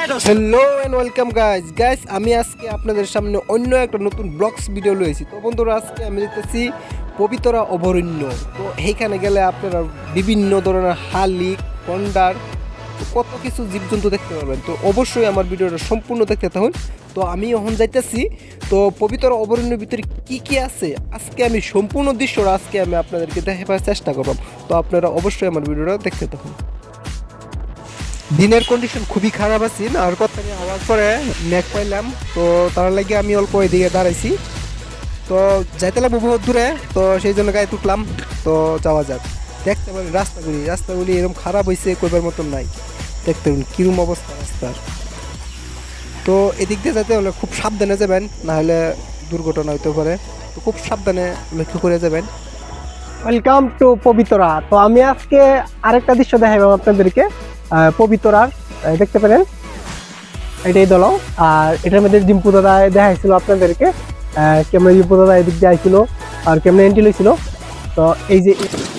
Hello and welcome guys আমি আজকে আপনাদের সামনে অন্য একটা নতুন ব্লগস ভিডিও লয়েছি। তো বন্ধুরা, আজকে আমি যেতেছি পবিতরা অভয়ারণ্য। তো এইখানে গেলে আপনারা বিভিন্ন ধরনের হালি গন্ডার কত কিছু জীবজন্তু দেখতে পারবেন। তো অবশ্যই আমার ভিডিওটা সম্পূর্ণ দেখতে থাকুন। তো আমি এখন যাইতেছি তো পবিতরা অভয়ারণ্যের ভিতরে কি কি আছে আজকে আমি সম্পূর্ণ দৃশ্যটা আজকে আমি আপনাদেরকে দেখাবার চেষ্টা করব। তো আপনারা অবশ্যই আমার ভিডিওটা দেখতে থাকুন। দিনের কন্ডিশন খুবই খারাপ আছে, আর কথা নিয়ে আওয়াজ পরে মেঘ পাইলাম, তো তার লাগে আমি অল্প এদিকে দাঁড়াইছি। তো যাইতে লাগবো বহুত দূরে, তো সেই জন্য গায়ে তুটলাম। তো যাওয়া যাক, দেখতে পারি রাস্তাগুলি এরকম খারাপ হয়েছে কইবার মতন নাই। দেখতে পারেন কিরম অবস্থা রাস্তার। তো এদিক দিয়ে যেতে হলে খুব সাবধানে যাবেন, না হলে দুর্ঘটনা হইতে পারে। তো খুব সাবধানে লক্ষ্য করে যাবেন। Welcome to Pabitra. তো আমি আজকে আরেকটা দৃশ্য দেখাবো আপনাদেরকে পবিতরার। দেখতে পেলেন এটাই দলং, আর এটার মধ্যে ডিম্পু দাদা দেখাইছিল আপনাদেরকে কেমন ডিম্পু দাদা এদিক দিয়ে আইছিল আর কেমন এন্ট্রি লইছিল। তো এই যে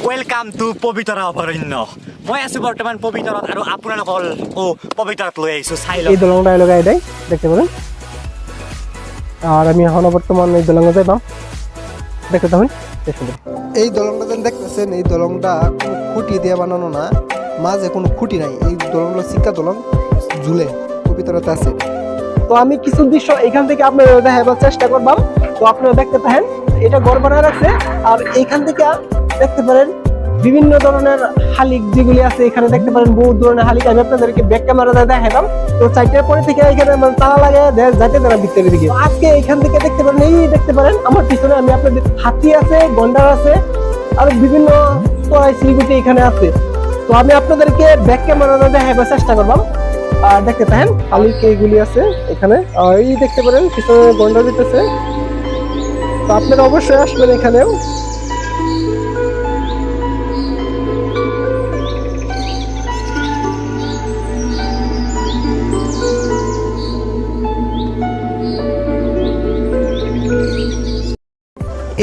ওয়েলকাম টু পবিতরা অভয়ারণ্য। মই আছো বৰ্তমান পবিতৰাত আৰু আপোনালোকৰ পবিতৰাত লৈ আহিছো চাই লওক। এই দলংটা লগা এটাই দেখতে পেলেন, আর আমি এখন বর্তমান এই দলঙে যাইবাম। দেখতে তখন এই দলংটা যেন দেখতেছেন, এই দলংটা কোনো খুঁটি দিয়ে বানানো না, মাঝে কোনো খুঁটি নাই। এই দলংগুলো সিক্কা দলং ঝুলে পবিতরাতে আছে। তো আমি কিছু দৃশ্য এখান থেকে আপনারা দেখাবার চেষ্টা করবাম। তো আপনারা দেখতে পারেন এটা ঘর বানায় রাখছে, আর এইখান থেকে দেখতে পারেন বিভিন্ন ধরনের হালিক যেগুলি আছে। এখানে দেখতে পারেন বহু ধরনের হালিক, আমি আপনাদেরকে ব্যাক ক্যামেরা দেখালাম। তো চারটার পরে থেকে এখানে তালা লাগে যাইতে দেন ভিতরের দিকে। আজকে এখান থেকে দেখতে পারেন, এই দেখতে পারেন আমার পিছনে আমি আপনাদের হাতি আছে, গন্ডার আছে, আর বিভিন্ন চড়াই শিলিগুটি এখানে আছে। তো আমি আপনাদেরকে ব্যাক ক্যামেরা দেখাবার চেষ্টা করলাম। আর দেখতে পারেন হালিক এইগুলি আছে এখানে, আর এই দেখতে পারেন পিছনে গন্ডার দিতেছে। তো আপনারা অবশ্যই আসবেন এখানেও।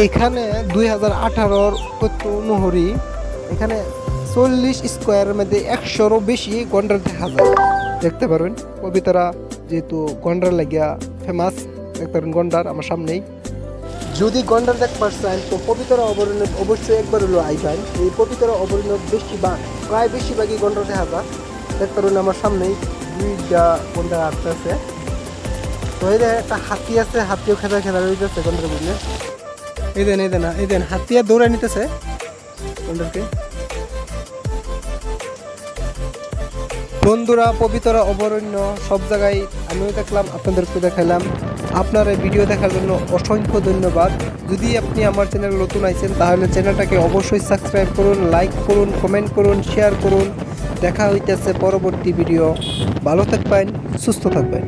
এখানে 2018 তথ্য অনুযায়ী এখানে 40 স্কোয়ারের মধ্যে 100-রও বেশি গন্ডার দেখা যায়। দেখতে পারবেন পবিতরা যেহেতু গন্ডার লাগিয়া ফেমাস, দেখতে পারেন গন্ডার আমার সামনেই। যদি গন্ডার দেখবার চান তো পবিতরা অভয়ারণ্য অবশ্যই একবার হলো আইবেন। এই পবিতরা অভয়ারণ্য প্রায় বেশিরভাগই গন্ডার দেখা যায়। দেখতে পারবেন আমার সামনেই দুইটা গন্ডার আসতেছে। তো এই একটা হাতি আছে, হাতিও খেলা রয়েছে গন্ডার বুঝলে। এই দেন হাতিয়া দৌড়ে নিতেছে গন্ডারকে। বন্ধুরা, পবিতরা অভয়ারণ্য সব জায়গায় আমিও দেখলাম, আপনাদেরকে দেখাইলাম। আপনার এই ভিডিও দেখার জন্য অসংখ্য ধন্যবাদ। যদি আপনি আমার চ্যানেল নতুন আইছেন তাহলে চ্যানেলটাকে অবশ্যই সাবস্ক্রাইব করুন, লাইক করুন, কমেন্ট করুন, শেয়ার করুন। দেখা হইতেছে পরবর্তী ভিডিও। ভালো থাকবেন, সুস্থ থাকবেন।